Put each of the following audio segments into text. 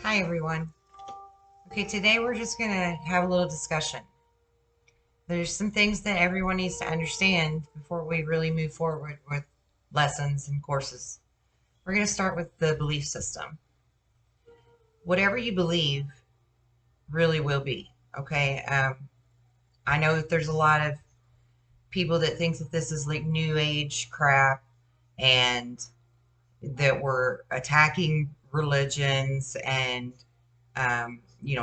Hi, everyone. Okay, today we're just going to have a little discussion. There's some things that everyone needs to understand before we really move forward with lessons and courses. We're going to start with the belief system. Whatever you believe really will be, okay? I know that there's a lot of people that think that this is like new age crap and that we're attacking religions and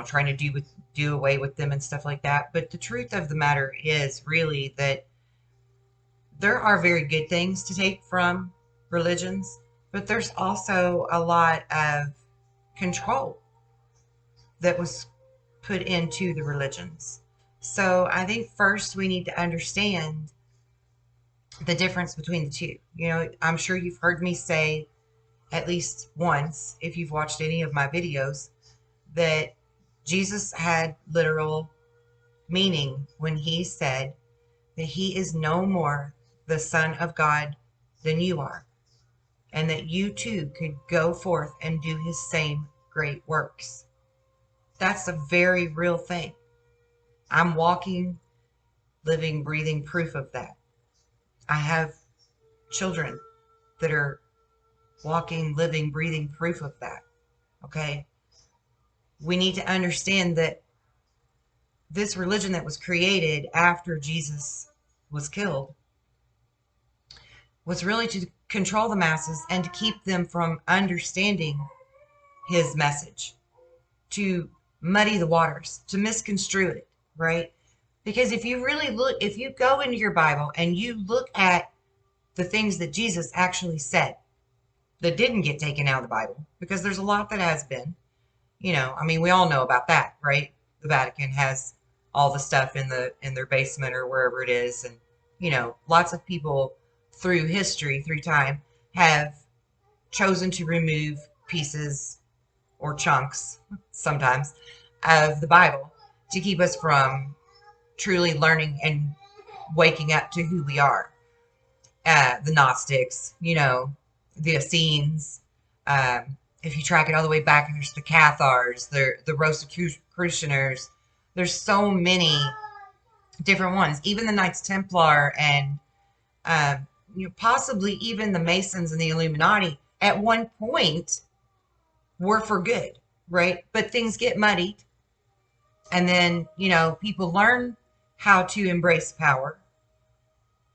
trying to do away with them and stuff like that. But the truth of the matter is really that there are very good things to take from religions, but there's also a lot of control that was put into the religions. So I think first we need to understand the difference between the two. I'm sure you've heard me say at least once, if you've watched any of my videos, that Jesus had literal meaning when he said that he is no more the Son of God than you are, and that you too could go forth and do his same great works. That's a very real thing. I'm walking, living, breathing proof of that. I have children that are walking, living, breathing proof of that. Okay? We need to understand that this religion that was created after Jesus was killed was really to control the masses and to keep them from understanding his message, to muddy the waters, to misconstrue it, right? Because if you really look, if you go into your Bible and you look at the things that Jesus actually said that didn't get taken out of the Bible, because there's a lot that has been, I mean, we all know about that, right? The Vatican has all the stuff in their basement or wherever it is, and lots of people through history, through time, have chosen to remove pieces or chunks sometimes of the Bible to keep us from truly learning and waking up to who we are. The Gnostics, the Essenes. If you track it all the way back, there's the Cathars, the Rosicrucianers. There's so many different ones. Even the Knights Templar and uh, possibly even the Masons and the Illuminati at one point were for good, right? But things get muddied, and then people learn how to embrace power,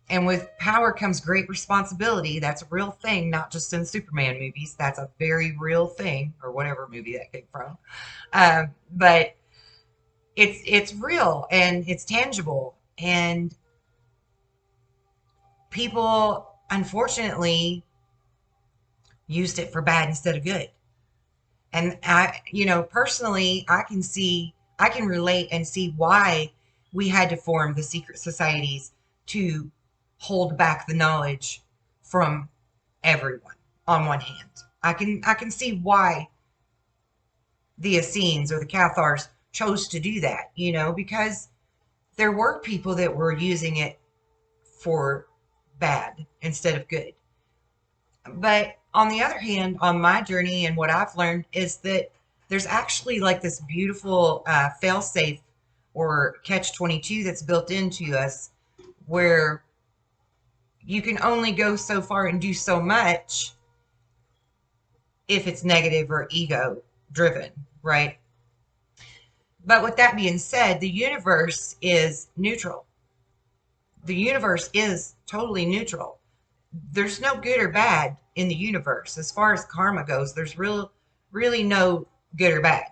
and with power comes great responsibility. That's a real thing, not just in Superman movies. That's a very real thing, or whatever movie that came from. But it's real and it's tangible, and people unfortunately used it for bad instead of good. And personally, I can relate and see why we had to form the secret societies to hold back the knowledge from everyone on one hand. I can see why the Essenes or the Cathars chose to do that, because there were people that were using it for bad instead of good. But on the other hand, on my journey and what I've learned is that there's actually like this beautiful fail-safe or catch-22 that's built into us where you can only go so far and do so much if it's negative or ego driven, right? But with that being said, the universe is neutral. The universe is totally neutral. There's no good or bad in the universe. As far as karma goes, there's really no good or bad.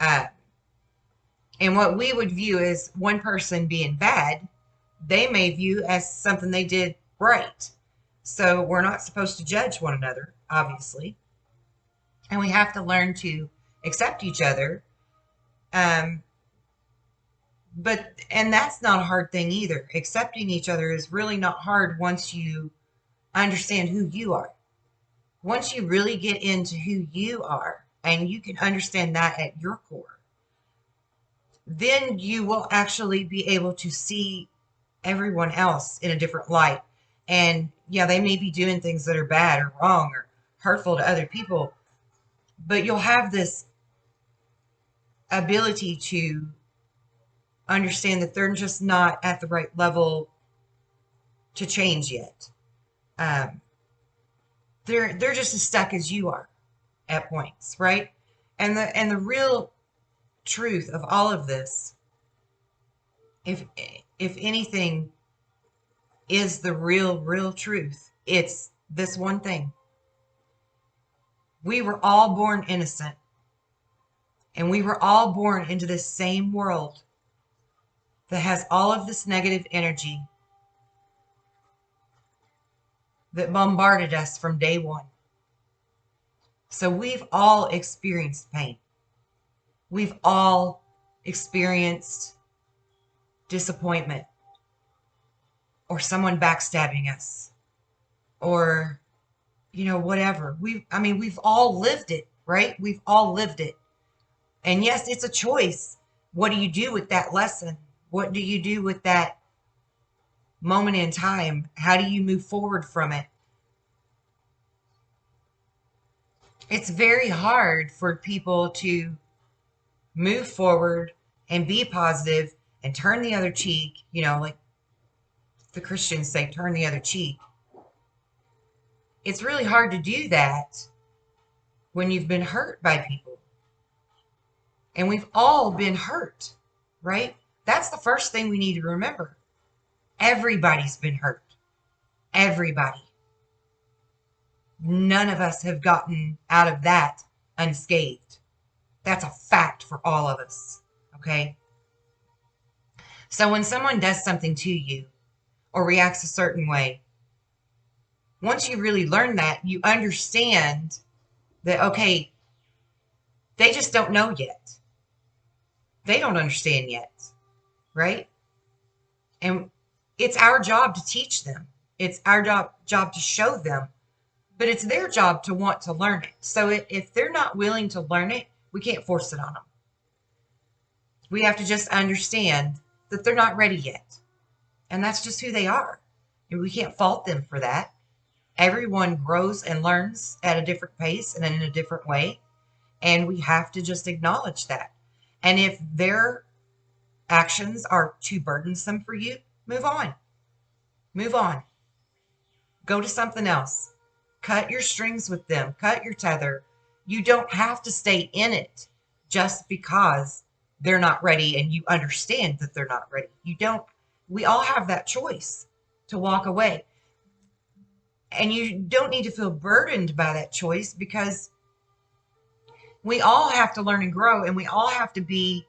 Uh, and what we would view as one person being bad, they may view as something they did right. So we're not supposed to judge one another, obviously. And we have to learn to accept each other. Um, and that's not a hard thing either. Accepting each other is really not hard once you understand who you are. Once you really get into who you are and you can understand that at your core, then you will actually be able to see everyone else in a different light. And yeah, they may be doing things that are bad or wrong or hurtful to other people, But you'll have this ability to understand that they're just not at the right level to change yet. Um, they're just as stuck as you are at points, right? And the real truth of all of this, if if anything is the real truth, it's this one thing. We were all born innocent, and we were all born into this same world that has all of this negative energy that bombarded us from day one. So we've all experienced pain. We've all experienced disappointment, or someone backstabbing us, or whatever. We've all lived it, right? We've all lived it. And yes, it's a choice. What do you do with that lesson? What do you do with that moment in time? How do you move forward from it? It's very hard for people to move forward and be positive and turn the other cheek, like the Christians say, turn the other cheek. It's really hard to do that when you've been hurt by people. And we've all been hurt, right? That's the first thing we need to remember. Everybody's been hurt. Everybody. None of us have gotten out of that unscathed. That's a fact for all of us, okay? So when someone does something to you or reacts a certain way, once you really learn that, you understand that, okay, they just don't know yet. They don't understand yet, right? And it's our job to teach them. It's our job to show them. But it's their job to want to learn it. So if they're not willing to learn it, we can't force it on them. We have to just understand that they're not ready yet. And that's just who they are. And we can't fault them for that. Everyone grows and learns at a different pace and in a different way. And we have to just acknowledge that. And if their actions are too burdensome for you, move on. Move on. Go to something else. Cut your strings with them. Cut your tether. You don't have to stay in it just because they're not ready and you understand that they're not ready. You don't. We all have that choice to walk away. And you don't need to feel burdened by that choice, because we all have to learn and grow, and we all have to be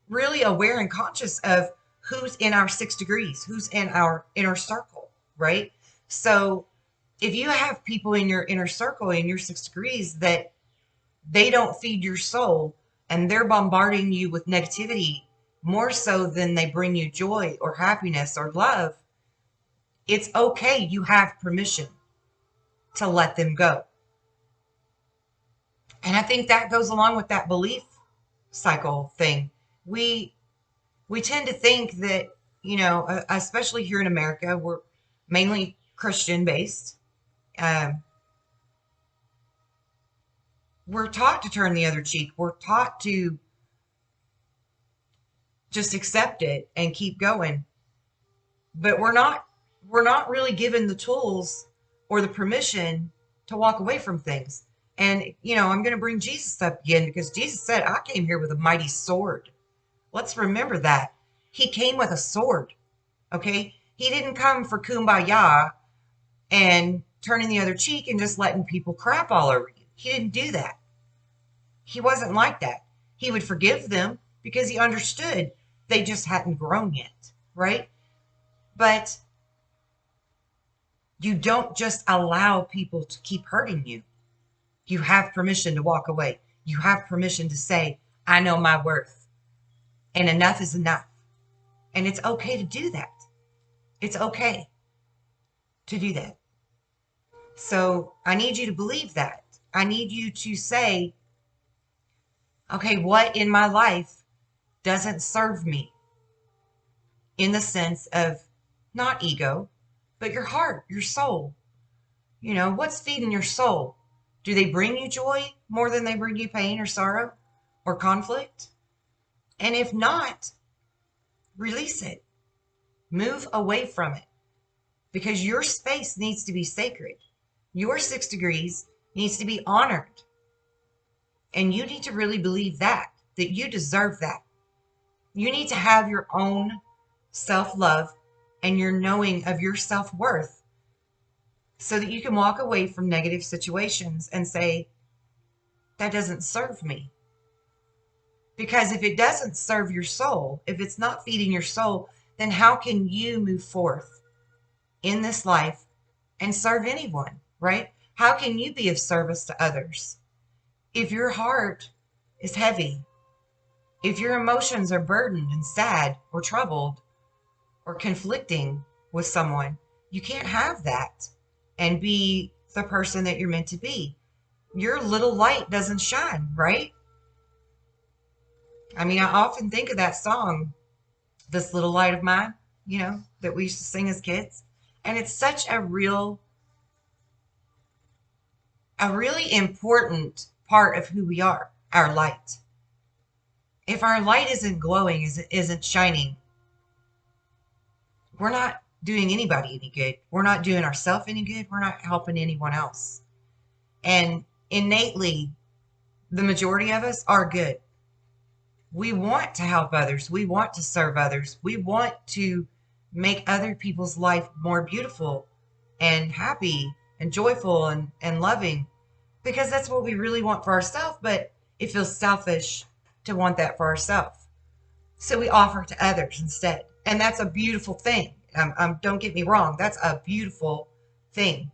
really aware and conscious of who's in our 6 degrees, who's in our inner circle, right? So if you have people in your inner circle, in your 6 degrees, that they don't feed your soul and they're bombarding you with negativity more so than they bring you joy or happiness or love, it's okay. You have permission to let them go. And I think that goes along with that belief cycle thing. We tend to think that, especially here in America, we're mainly Christian based. We're taught to turn the other cheek. We're taught to just accept it and keep going. But we're not really given the tools or the permission to walk away from things. And, I'm going to bring Jesus up again, because Jesus said, I came here with a mighty sword. Let's remember that. He came with a sword, okay? He didn't come for kumbaya and turning the other cheek and just letting people crap all over you. He didn't do that. He wasn't like that. He would forgive them because he understood they just hadn't grown yet, right? But you don't just allow people to keep hurting you. You have permission to walk away. You have permission to say, I know my worth, and enough is enough. And it's okay to do that. It's okay to do that. So I need you to believe that. I need you to say, okay, what in my life doesn't serve me? In the sense of not ego, but your heart, your soul. What's feeding your soul? Do they bring you joy more than they bring you pain or sorrow or conflict? And if not, release it. Move away from it, because your space needs to be sacred. Your 6 degrees needs to be honored. And you need to really believe that you deserve that. You need to have your own self-love and your knowing of your self-worth so that you can walk away from negative situations and say, that doesn't serve me. Because if it doesn't serve your soul, if it's not feeding your soul, then how can you move forth in this life and serve anyone, right? How can you be of service to others? If your heart is heavy, if your emotions are burdened and sad or troubled or conflicting with someone, you can't have that and be the person that you're meant to be. Your little light doesn't shine, right? I mean, I often think of that song, This Little Light of Mine, that we used to sing as kids. And it's such a really important part of who we are, our light. If our light isn't glowing, isn't shining, we're not doing anybody any good. We're not doing ourselves any good. We're not helping anyone else. And innately, the majority of us are good. We want to help others. We want to serve others. We want to make other people's life more beautiful and happy and joyful and loving, because that's what we really want for ourselves, but it feels selfish to want that for ourselves. So we offer to others instead. And that's a beautiful thing. Don't get me wrong. That's a beautiful thing.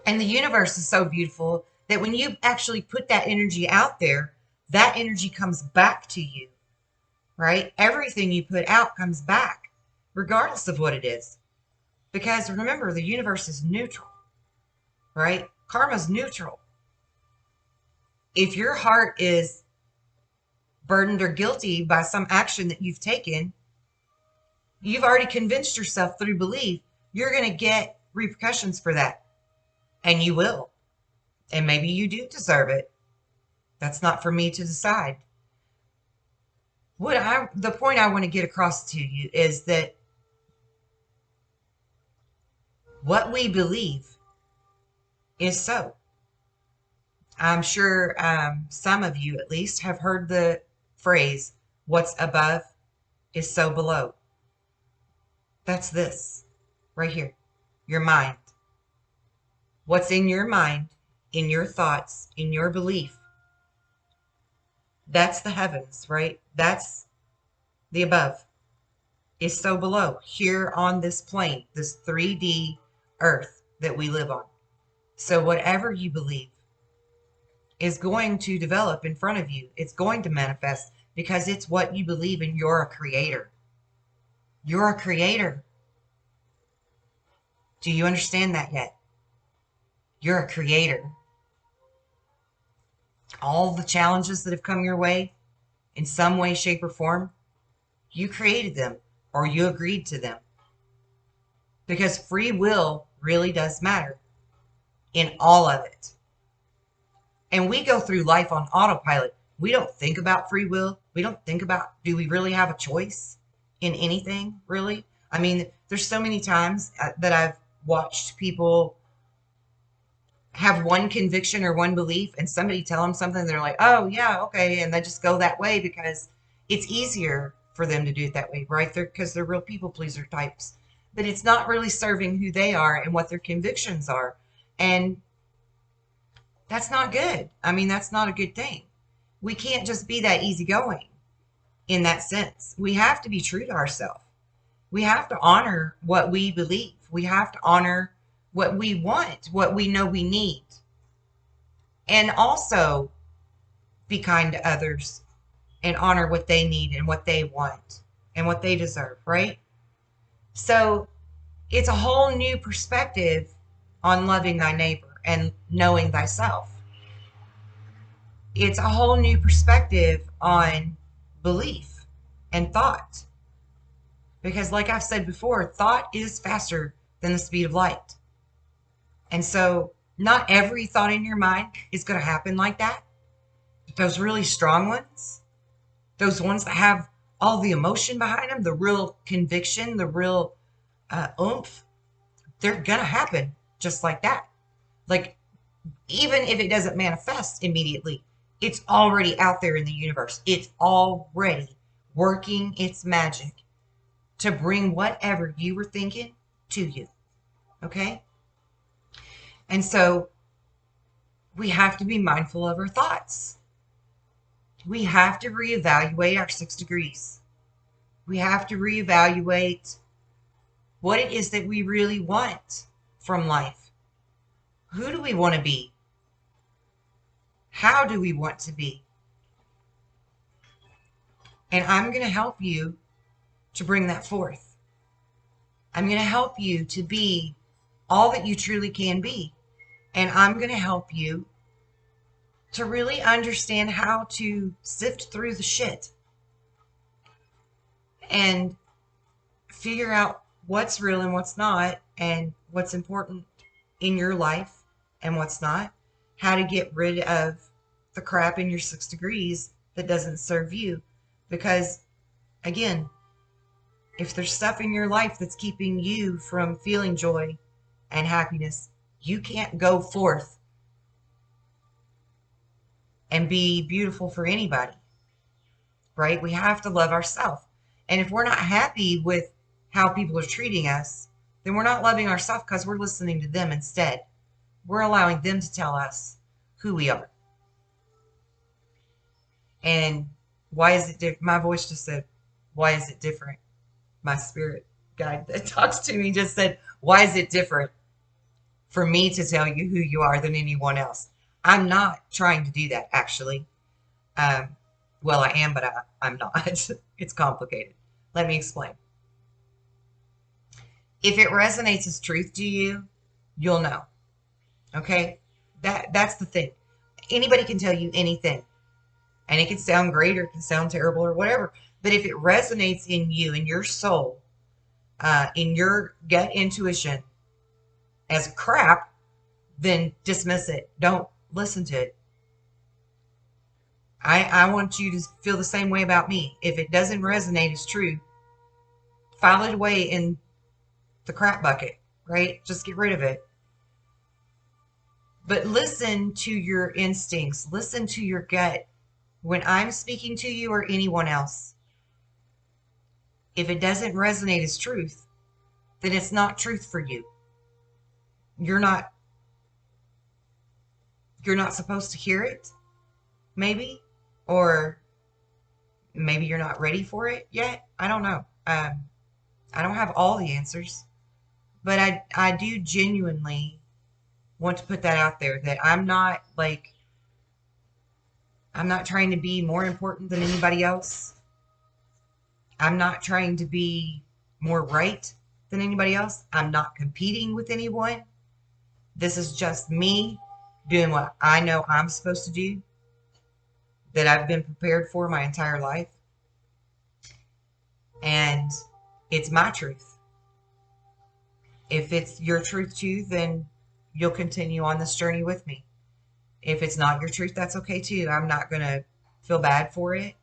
And the universe is so beautiful that when you actually put that energy out there, that energy comes back to you, right? Everything you put out comes back, regardless of what it is. Because remember, the universe is neutral, right? Karma's neutral. If your heart is burdened or guilty by some action that you've taken, you've already convinced yourself through belief you're going to get repercussions for that. And you will. And maybe you do deserve it. That's not for me to decide. The point I want to get across to you is that what we believe is so. I'm sure some of you at least have heard the phrase, what's above is so below. That's this right here, your mind. What's in your mind, in your thoughts, in your belief, that's the heavens, right? That's the above is so below here on this plane, this 3D earth that we live on. So whatever you believe is going to develop in front of you. It's going to manifest because it's what you believe in. You're a creator. You're a creator. Do you understand that yet? You're a creator. All the challenges that have come your way in some way, shape, or form, you created them or you agreed to them. Because free will really does matter in all of it. And we go through life on autopilot. We don't think about free will. We don't think about, do we really have a choice in anything, really? I mean, there's so many times that I've watched people have one conviction or one belief and somebody tell them something, they're like, oh yeah, okay, and they just go that way because it's easier for them to do it that way, right? Because they're real people pleaser types. But it's not really serving who they are and what their convictions are. And that's not good. I mean, that's not a good thing. We can't just be that easygoing in that sense. We have to be true to ourselves. We have to honor what we believe. We have to honor what we want, what we know we need. And also be kind to others and honor what they need and what they want and what they deserve, right? So it's a whole new perspective on loving thy neighbor and knowing thyself. It's a whole new perspective on belief and thought. Because like I've said before, thought is faster than the speed of light. And so Not every thought in your mind is going to happen like that. But those really strong ones, those ones that have all the emotion behind them, the real conviction, the real oomph, they're going to happen just like that. Like, even if it doesn't manifest immediately, it's already out there in the universe. It's already working its magic to bring whatever you were thinking to you. Okay? And so we have to be mindful of our thoughts. We have to reevaluate our 6 degrees. We have to reevaluate what it is that we really want from life. Who do we want to be? How do we want to be? And I'm going to help you to bring that forth. I'm going to help you to be all that you truly can be. And I'm going to help you to really understand how to sift through the shit and figure out what's real and what's not, and what's important in your life and what's not, how to get rid of the crap in your 6 degrees that doesn't serve you. Because, again, if there's stuff in your life that's keeping you from feeling joy and happiness, you can't go forth and be beautiful for anybody, right? We have to love ourselves. And if we're not happy with how people are treating us, then we're not loving ourselves, because we're listening to them instead. We're allowing them to tell us who we are. And why is it different? My voice just said, why is it different? My spirit guide that talks to me just said, why is it different for me to tell you who you are than anyone else? I'm not trying to do that, actually. Well, I am, but I'm not. It's complicated. Let me explain. If it resonates as truth to you, you'll know. Okay? That's the thing. Anybody can tell you anything. And it can sound great or it can sound terrible or whatever. But if it resonates in you, in your soul, in your gut intuition as crap, then dismiss it. Don't listen to it. I want you to feel the same way about me. If it doesn't resonate as true, file it away in the crap bucket, right? Just get rid of it. But listen to your instincts. Listen to your gut. When I'm speaking to you or anyone else, if it doesn't resonate as truth, then it's not truth for you. You're not supposed to hear it, maybe, or maybe you're not ready for it yet. I don't know. I don't have all the answers, but I do genuinely want to put that out there, that I'm not trying to be more important than anybody else. I'm not trying to be more right than anybody else. I'm not competing with anyone. This is just me doing what I know I'm supposed to do, that I've been prepared for my entire life. And it's my truth. If it's your truth too, then you'll continue on this journey with me. If it's not your truth, that's okay too. I'm not going to feel bad for it.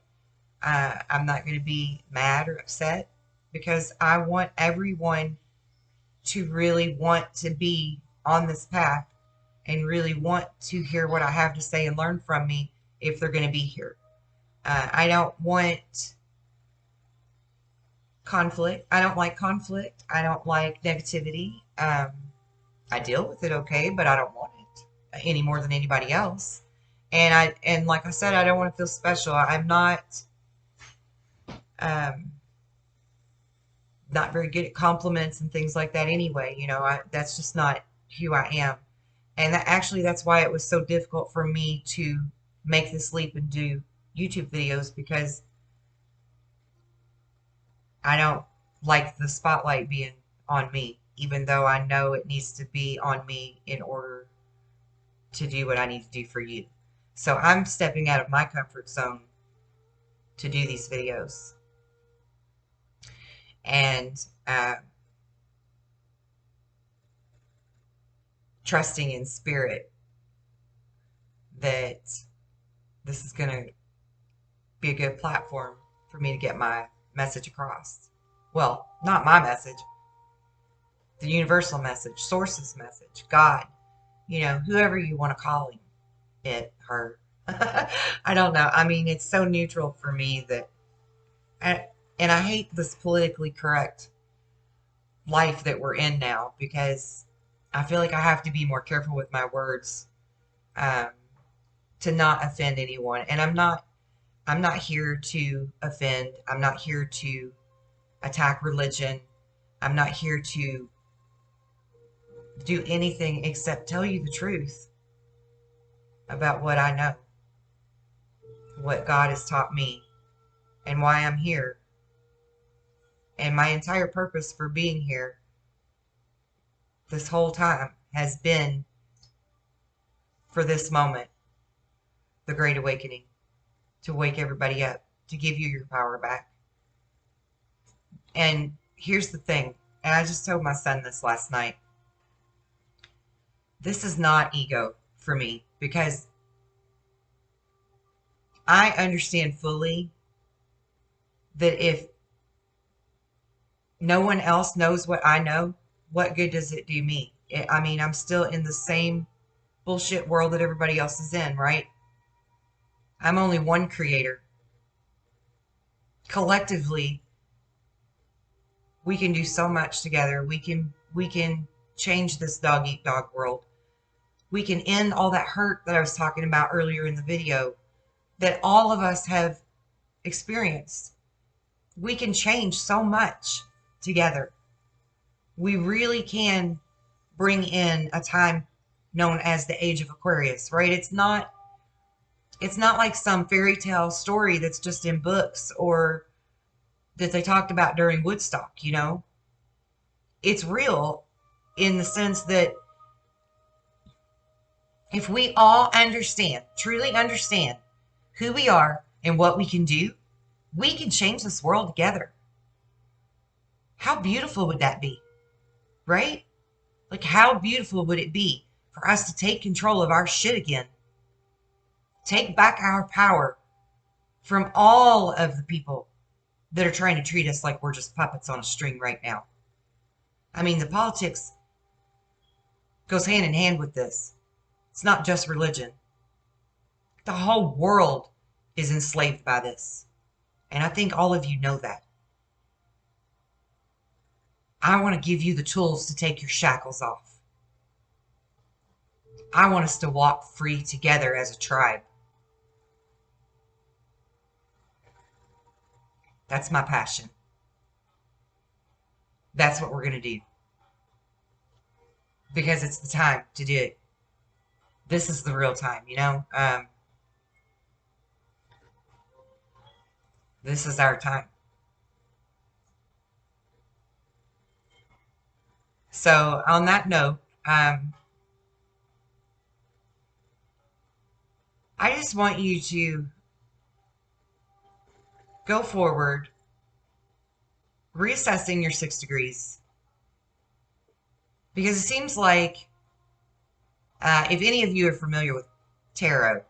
I'm not going to be mad or upset, because I want everyone to really want to be on this path and really want to hear what I have to say and learn from me if they're going to be here. I don't want conflict. I don't like conflict. I don't like negativity. I deal with it okay, but I don't want it any more than anybody else. And like I said, I don't want to feel special. I'm not very good at compliments and things like that anyway. That's just not who I am. And that's why it was so difficult for me to make this leap and do YouTube videos, because I don't like the spotlight being on me, even though I know it needs to be on me in order to do what I need to do for you. So I'm stepping out of my comfort zone to do these videos. And trying trusting in spirit that this is going to be a good platform for me to get my message across. Well, not my message, the universal message, source's message, God, whoever you want to call him, it, her. I don't know. I mean, it's so neutral for me that, and I hate this politically correct life that we're in now, because I feel like I have to be more careful with my words, um, to not offend anyone. And I'm not here to offend. I'm not here to attack religion. I'm not here to do anything except tell you the truth about what I know, what God has taught me, and why I'm here. And my entire purpose for being here this whole time has been for this moment, the Great Awakening, to wake everybody up, to give you your power back. And here's the thing, and I just told my son this last night. This is not ego for me, because I understand fully that if no one else knows what I know, what good does it do me? I mean, I'm still in the same bullshit world that everybody else is in, right? I'm only one creator. Collectively, we can do so much together. We can change this dog eat dog world. We can end all that hurt that I was talking about earlier in the video that all of us have experienced. We can change so much together. We really can bring in a time known as the Age of Aquarius, right? It's not like some fairy tale story that's just in books or that they talked about during Woodstock. It's real in the sense that if we all understand, truly understand who we are and what we can do, we can change this world together. How beautiful would that be, right? Like, how beautiful would it be for us to take control of our shit again? Take back our power from all of the people that are trying to treat us like we're just puppets on a string right now. I mean, the politics goes hand in hand with this. It's not just religion. The whole world is enslaved by this. And I think all of you know that. I want to give you the tools to take your shackles off. I want us to walk free together as a tribe. That's my passion. That's what we're going to do. Because it's the time to do it. This is the real time. This is our time. So on that note, I just want you to go forward, reassessing your 6 degrees. Because it seems like, if any of you are familiar with tarot,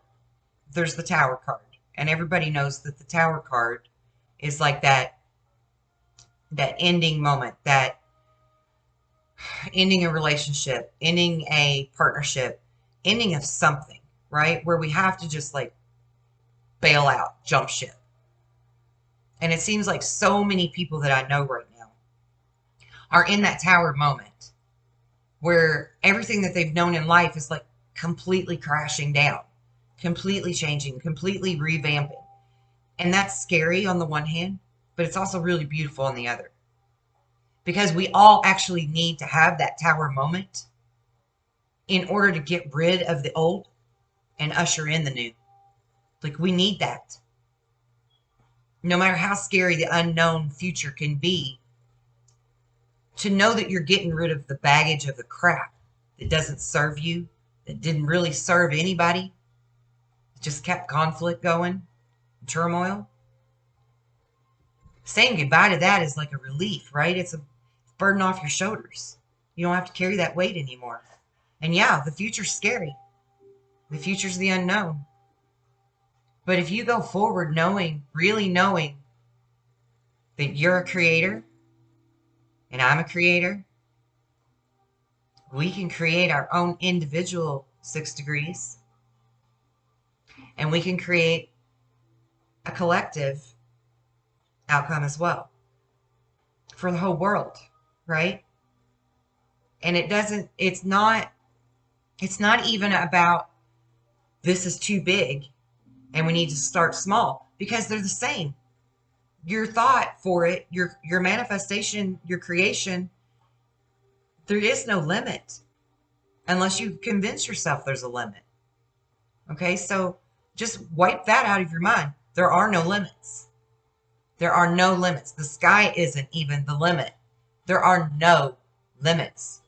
there's the Tower card. And everybody knows that the Tower card is like that ending moment, that ending a relationship, ending a partnership, ending of something, right? Where we have to just like bail out, jump ship. And it seems like so many people that I know right now are in that Tower moment where everything that they've known in life is like completely crashing down, completely changing, completely revamping. And that's scary on the one hand, but it's also really beautiful on the other. Because we all actually need to have that Tower moment in order to get rid of the old and usher in the new. Like, we need that. No matter how scary the unknown future can be, to know that you're getting rid of the baggage of the crap that doesn't serve you, that didn't really serve anybody, it just kept conflict going, turmoil. Saying goodbye to that is like a relief, right? It's a burden off your shoulders. You don't have to carry that weight anymore. And yeah, the future's scary. The future's the unknown. But if you go forward knowing, really knowing that you're a creator and I'm a creator, we can create our own individual 6 degrees, and we can create a collective outcome as well for the whole world, right? And it's not even about this is too big and we need to start small, because they're the same. Your thought for it, your manifestation, your creation, there is no limit unless you convince yourself there's a limit. Okay, so just wipe that out of your mind. There are no limits. There are no limits. The sky isn't even the limit. There are no limits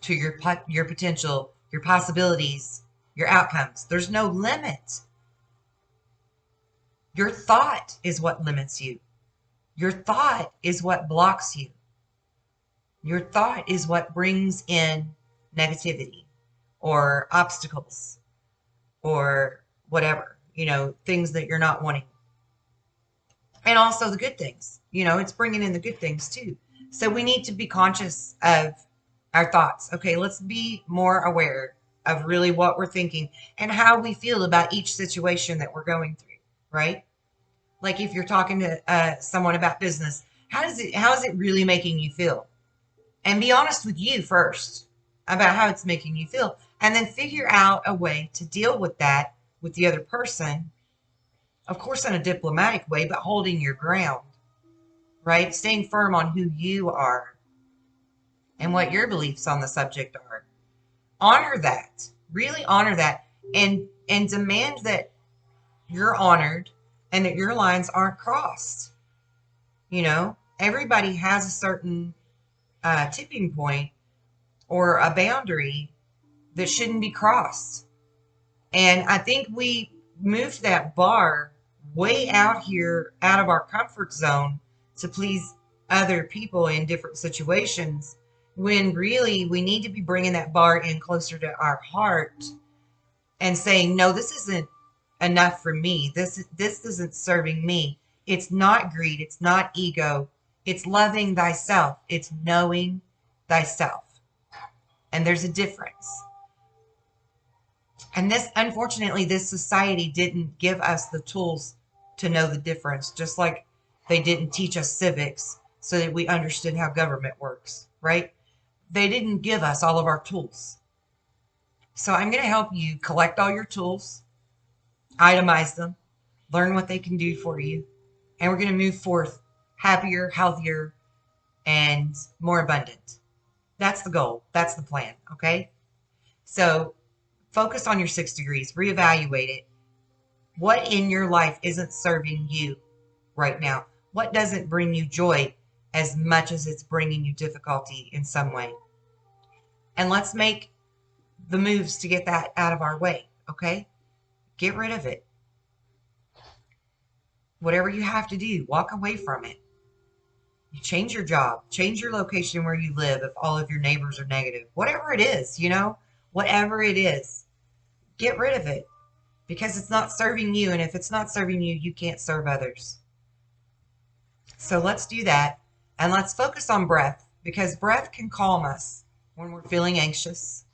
to your potential, your possibilities, your outcomes. There's no limit. Your thought is what limits you. Your thought is what blocks you. Your thought is what brings in negativity or obstacles or whatever, things that you're not wanting. And also the good things, it's bringing in the good things too. So we need to be conscious of our thoughts. Okay, let's be more aware of really what we're thinking and how we feel about each situation that we're going through, right? Like if you're talking to someone about business, how is it really making you feel? And be honest with you first about how it's making you feel, and then figure out a way to deal with that with the other person, of course in a diplomatic way, but holding your ground, right? Staying firm on who you are and what your beliefs on the subject are. Honor that, really honor that, and demand that you're honored and that your lines aren't crossed. Everybody has a certain tipping point or a boundary that shouldn't be crossed. And I think we moved that bar way out here, out of our comfort zone, to please other people in different situations, when really we need to be bringing that bar in closer to our heart and saying, no, this isn't enough for me. This isn't serving me. It's not greed. It's not ego. It's loving thyself. It's knowing thyself. And there's a difference. And unfortunately, this society didn't give us the tools to know the difference, just like they didn't teach us civics so that we understood how government works, right? They didn't give us all of our tools. So I'm going to help you collect all your tools, itemize them, learn what they can do for you, and we're going to move forth happier, healthier, and more abundant. That's the goal. That's the plan, okay? So focus on your 6 degrees, reevaluate it. What in your life isn't serving you right now? What doesn't bring you joy as much as it's bringing you difficulty in some way? And let's make the moves to get that out of our way, okay? Get rid of it. Whatever you have to do, walk away from it. You change your job, change your location where you live if all of your neighbors are negative. Whatever it is, whatever it is, get rid of it, because it's not serving you. And if it's not serving you, you can't serve others. So let's do that. And let's focus on breath, because breath can calm us when we're feeling anxious,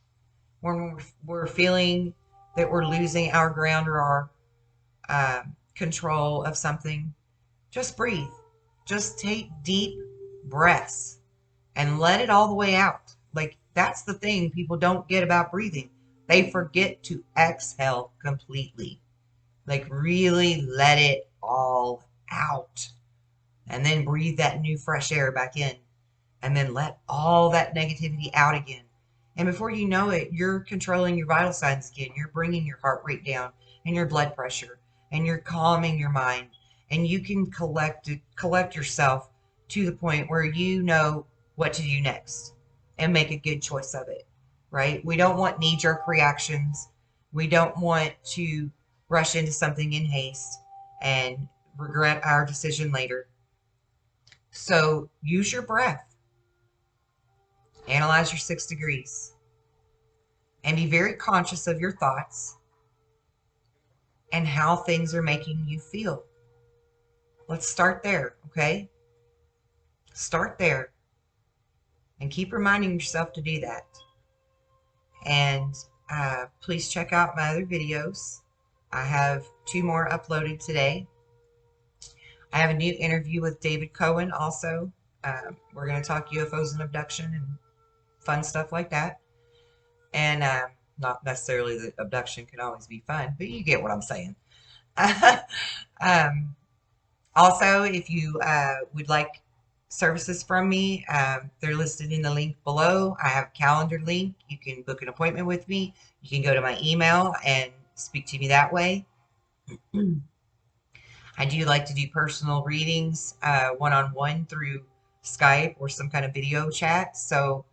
when we're feeling that we're losing our ground or our control of something. Just breathe. Just take deep breaths and let it all the way out. Like, that's the thing people don't get about breathing. They forget to exhale completely. Like, really let it all out. And then breathe that new fresh air back in. And then let all that negativity out again. And before you know it, you're controlling your vital signs again. You're bringing your heart rate down and your blood pressure. And you're calming your mind. And you can collect yourself to the point where you know what to do next and make a good choice of it, right? We don't want knee-jerk reactions. We don't want to rush into something in haste and regret our decision later. So use your breath. Analyze your 6 degrees. and be very conscious of your thoughts and how things are making you feel. Let's start there, okay? Start there and keep reminding yourself to do that. And please check out my other videos. I have 2 more uploaded today. I have a new interview with David Cohen also. We're going to talk UFOs and abduction and fun stuff like that. And not necessarily that abduction can always be fun, but you get what I'm saying. um, Also, if you would like services from me, they're listed in the link below. I have a calendar link. You can book an appointment with me. You can go to my email and speak to me that way. I do like to do personal readings one-on-one through Skype or some kind of video chat. So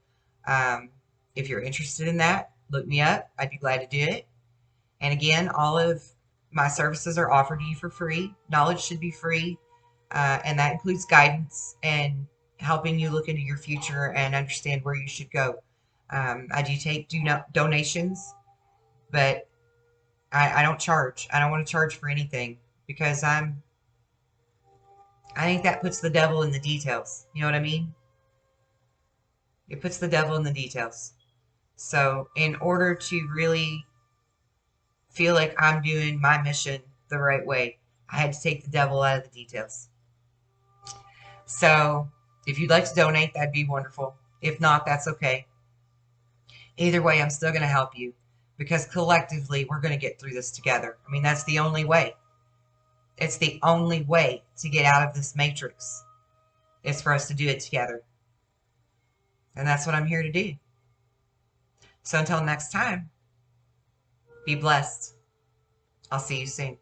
um, if you're interested in that, look me up. I'd be glad to do it. And again, all of my services are offered to you for free. Knowledge should be free. And that includes guidance and helping you look into your future and understand where you should go. I do take donations, but I don't charge. I don't want to charge for anything because I think that puts the devil in the details. You know what I mean? It puts the devil in the details. So in order to really feel like I'm doing my mission the right way, I had to take the devil out of the details. So if you'd like to donate, that'd be wonderful. If not, that's okay. Either way, I'm still going to help you because collectively we're going to get through this together. I mean, that's the only way. It's the only way to get out of this matrix is for us to do it together. And that's what I'm here to do. So until next time, be blessed. I'll see you soon.